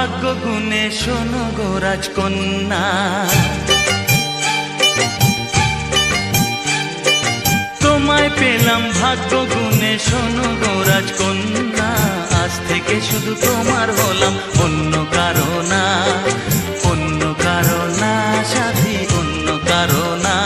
ভাগ্য গুণে শোনো গো রাজকন্যা, তোমায় পেলাম ভাগ্য গুণে শোনো গো রাজকন্যা। আজ থেকে শুধু তোমার হলাম, অন্য কারো না, অন্য কারো না সাথী, অন্য কারো না।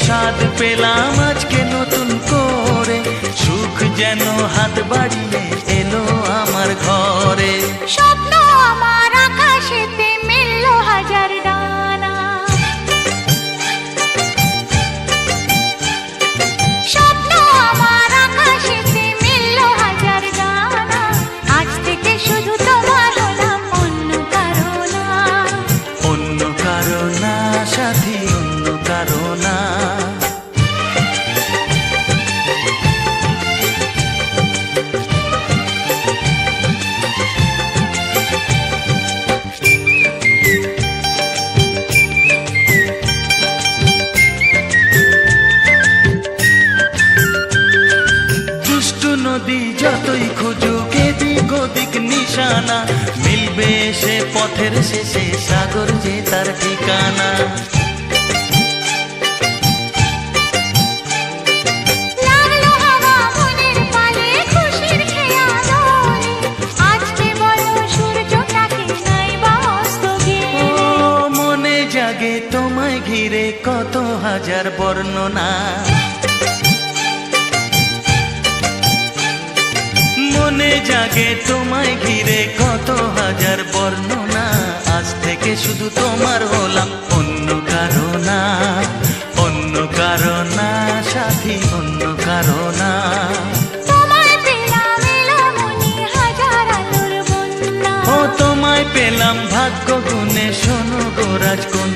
স্বাদ পেলাম আজকে নতুন করে, সুখ যেন হাত বাড়িয়ে এলো আমার ঘরে। স্বপ্ন আমার আকাশেতে মেললো হাজার ডানা, স্বপ্ন আমার আকাশেতে মেললো হাজার ডানা। আজ থেকে শুধু তোমার হলাম, অন্য কারো না, অন্য কারো না সাথী, অন্য কারো না। নদী যতই খুঁজুক এদিক ওদিক নিশানা, মিলবে সে পথের শেষে সাগর যে তার ঠিকানা। লাগলো হাওয়া মনের পালে খুশির খেয়া দোলে, আজকে বলো সূর্যটাকে নাই বা অস্ত গেলে। ও মনে জাগে তোমায় ঘিরে কত হাজার বর্ণনা, মনে জাগে তোমায় ঘিরে কত হাজার বর্ণনা। আজ থেকে শুধু তোমার হলাম, অন্য কারো না, অন্য কারো না সাথী, অন্য কারো না। তোমায় পেলাম এলোমনি হাজার আলোর বন্যা, ও তোমায় পেলাম ভাগ্য গুণে শোনো গো রাজকন্যা।